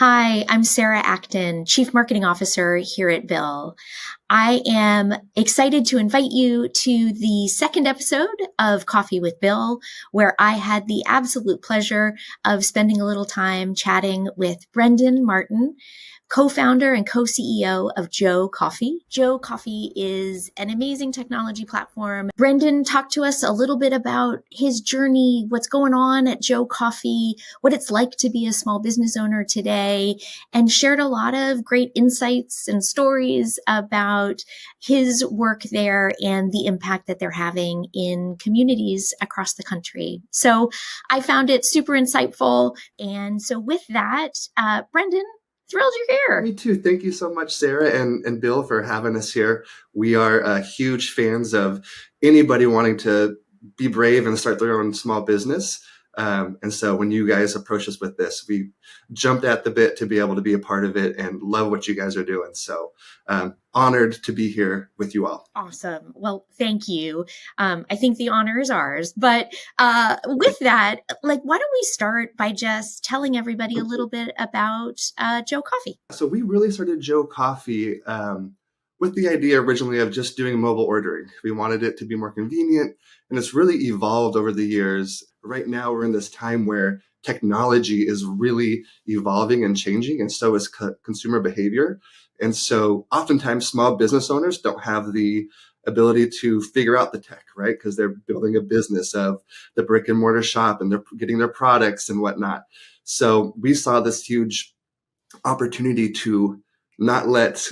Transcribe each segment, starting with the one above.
Hi, I'm Sarah Acton, Chief Marketing Officer here at BILL. I am excited to invite you to the second episode of Coffee with BILL, where I had the absolute pleasure of spending a little time chatting with Brenden Martin, co-founder and co-CEO of Joe Coffee. Joe Coffee is an amazing technology platform. Brenden talked to us a little bit about his journey, what's going on at Joe Coffee, what it's like to be a small business owner today, and shared a lot of great insights and stories about his work there and the impact that they're having in communities across the country. So I found it super insightful. And so with that, Brenden, thrilled you're here. Me too. Thank you so much, Sarah and Bill, for having us here. We are huge fans of anybody wanting to be brave and start their own small business. And so when you guys approached us with this, we jumped at the bit to be able to be a part of it and love what you guys are doing. So honored to be here with you all. Awesome. Well, thank you. I think the honor is ours. But with that, why don't we start by just telling everybody a little bit about Joe Coffee? So we really started Joe Coffee with the idea originally of just doing mobile ordering. We wanted it to be more convenient, and it's really evolved over the years. Right now, we're in this time where technology is really evolving and changing, and so is consumer behavior. And so oftentimes small business owners don't have the ability to figure out the tech, right? Because they're building a business of the brick and mortar shop and they're getting their products and whatnot. So we saw this huge opportunity to not let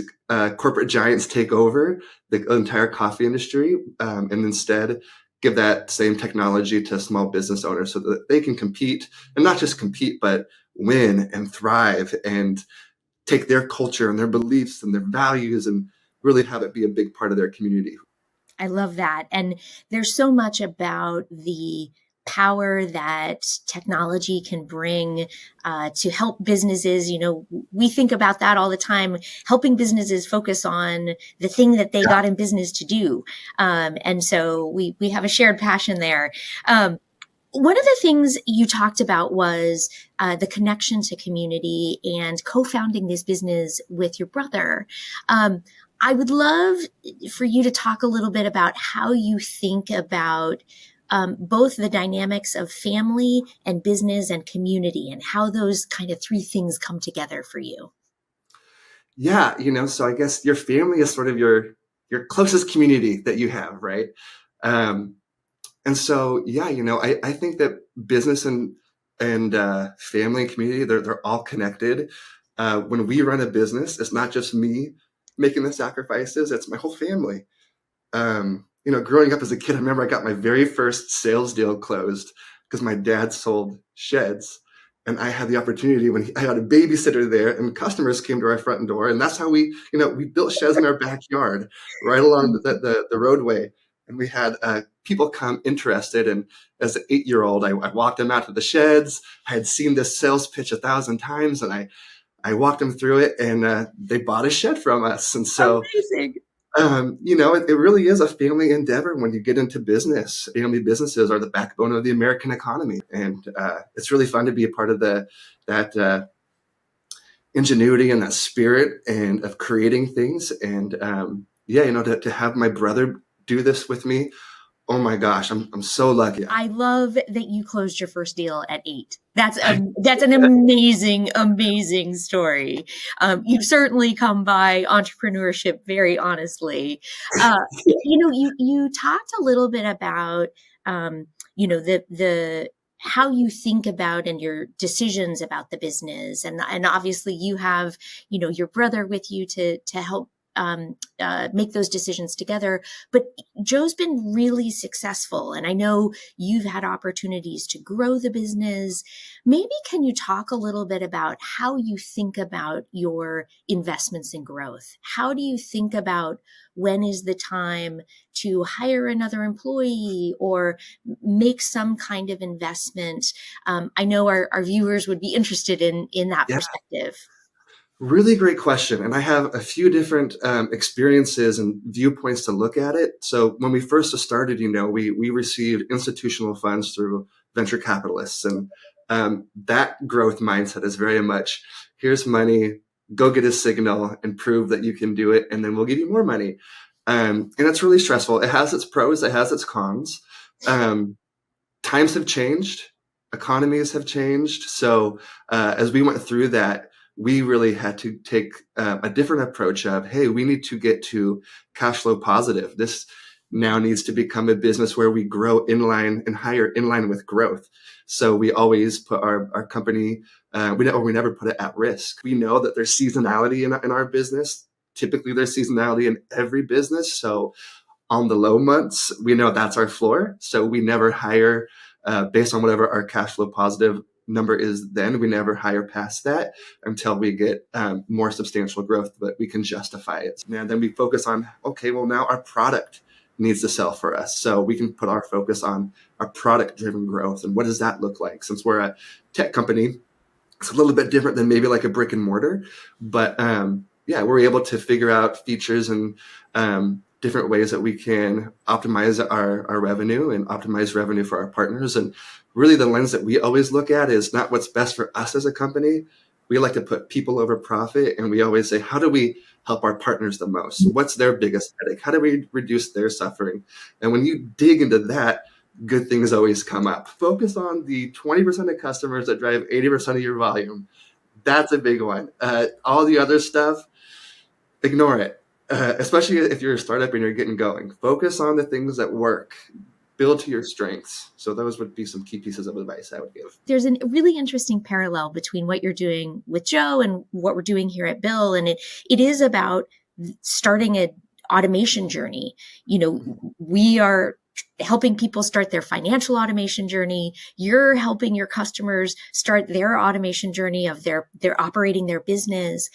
corporate giants take over the entire coffee industry, and instead give that same technology to small business owners so that they can compete, and not just compete, but win and thrive and take their culture and their beliefs and their values and really have it be a big part of their community. I love that. And there's so much about the power that technology can bring to help businesses. We think about that all the time, helping businesses focus on the thing that they got in business to do. And so we have a shared passion there. One of the things you talked about was the connection to community and co-founding this business with your brother. I would love for you to talk a little bit about how you think about both the dynamics of family and business and community and how those kind of three things come together for you. Yeah, so I guess your family is sort of your closest community that you have, right? And so, yeah, I think that business and family and community, they're all connected. When we run a business, it's not just me making the sacrifices, it's my whole family. Growing up as a kid, I remember I got my very first sales deal closed because my dad sold sheds. And I had the opportunity when I had a babysitter there and customers came to our front door. And that's how we built sheds in our backyard right along the roadway. And we had people come interested. And as an 8-year-old, I walked them out to the sheds. I had seen this sales pitch 1,000 times and I walked them through it and they bought a shed from us. And so, amazing. It really is a family endeavor when you get into business. Family businesses are the backbone of the American economy. And it's really fun to be a part of that ingenuity and that spirit and of creating things. And to have my brother do this with me, oh my gosh, I'm so lucky. I love that you closed your first deal at 8. That's an amazing, amazing story. You've certainly come by entrepreneurship very honestly. You talked a little bit about, the how you think about and your decisions about the business, and obviously you have, your brother with you to help make those decisions together. But Joe's been really successful. And I know you've had opportunities to grow the business. Maybe can you talk a little bit about how you think about your investments in growth? How do you think about when is the time to hire another employee or make some kind of investment? I know our viewers would be interested in that perspective. Really great question. And I have a few different experiences and viewpoints to look at it. So when we first started, we received institutional funds through venture capitalists. And That growth mindset is very much, here's money, go get a signal and prove that you can do it, and then we'll give you more money. And it's really stressful. It has its pros, it has its cons. Times have changed, economies have changed. So as we went through that, we really had to take a different approach of, hey, we need to get to cash flow positive. This now needs to become a business where we grow in line and hire in line with growth. So we always put our company, we never put it at risk. We know that there's seasonality in our business. Typically, there's seasonality in every business. So on the low months, we know that's our floor. So we never hire based on whatever our cash flow positive number is then. We never hire past that until we get more substantial growth, but we can justify it. And then we focus on, okay, well, now our product needs to sell for us. So we can put our focus on our product-driven growth. And what does that look like? Since we're a tech company, it's a little bit different than maybe like a brick and mortar. But yeah, we're able to figure out features and different ways that we can optimize our revenue and optimize revenue for our partners. And really the lens that we always look at is not what's best for us as a company. We like to put people over profit. And we always say, how do we help our partners the most? What's their biggest headache? How do we reduce their suffering? And when you dig into that, good things always come up. Focus on the 20% of customers that drive 80% of your volume. That's a big one. All the other stuff, ignore it. Especially if you're a startup and you're getting going. Focus on the things that work. Build to your strengths. So those would be some key pieces of advice I would give. There's a really interesting parallel between what you're doing with Joe and what we're doing here at BILL. And it is about starting an automation journey. You know, we are helping people start their financial automation journey. You're helping your customers start their automation journey of their operating their business.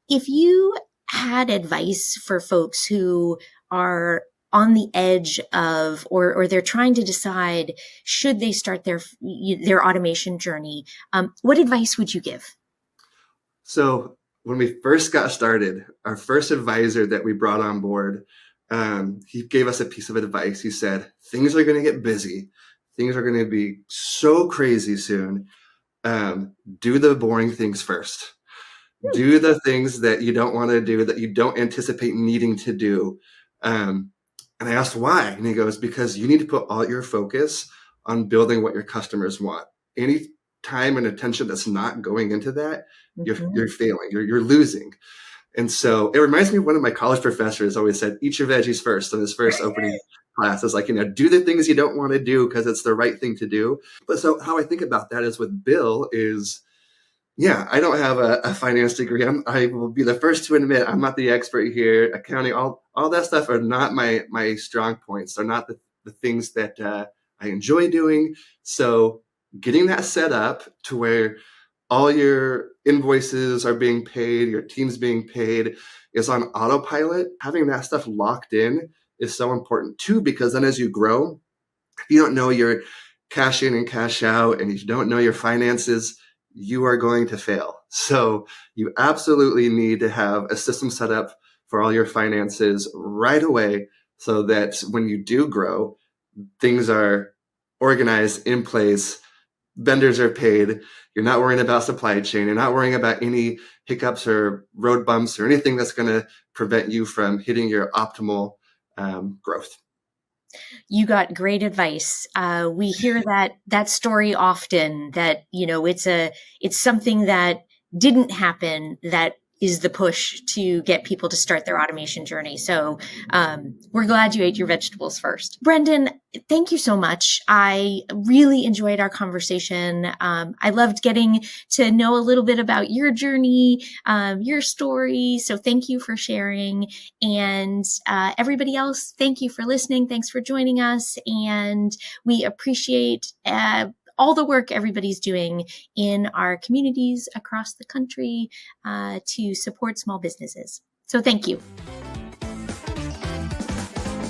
If you had advice for folks who are on the edge of, or they're trying to decide, should they start their automation journey, what advice would you give? So when we first got started, our first advisor that we brought on board, he gave us a piece of advice. He said, things are going to get busy. Things are going to be so crazy soon. Do the boring things first. Do the things that you don't want to do, that you don't anticipate needing to do. And I asked why, and he goes, because you need to put all your focus on building what your customers want. Any time and attention that's not going into that, you're failing, you're losing. And so it reminds me of one of my college professors always said, eat your veggies first in his first opening class. It's like, do the things you don't want to do because it's the right thing to do. But so how I think about that is with BILL is, yeah, I don't have a finance degree. I will be the first to admit I'm not the expert here. Accounting, all that stuff are not my strong points. They're not the things that I enjoy doing. So getting that set up to where all your invoices are being paid, your team's being paid, is on autopilot. Having that stuff locked in is so important too, because then as you grow, if you don't know your cash in and cash out, and if you don't know your finances, you are going to fail. So you absolutely need to have a system set up for all your finances right away so that when you do grow, things are organized, in place, vendors are paid, you're not worrying about supply chain, you're not worrying about any hiccups or road bumps or anything that's going to prevent you from hitting your optimal growth. You got great advice. We hear that story often, that, it's something that didn't happen that is the push to get people to start their automation journey. So we're glad you ate your vegetables first. Brenden, thank you so much. I really enjoyed our conversation. I loved getting to know a little bit about your journey, your story. So thank you for sharing. And everybody else, thank you for listening. Thanks for joining us. And we appreciate all the work everybody's doing in our communities across the country to support small businesses. So thank you.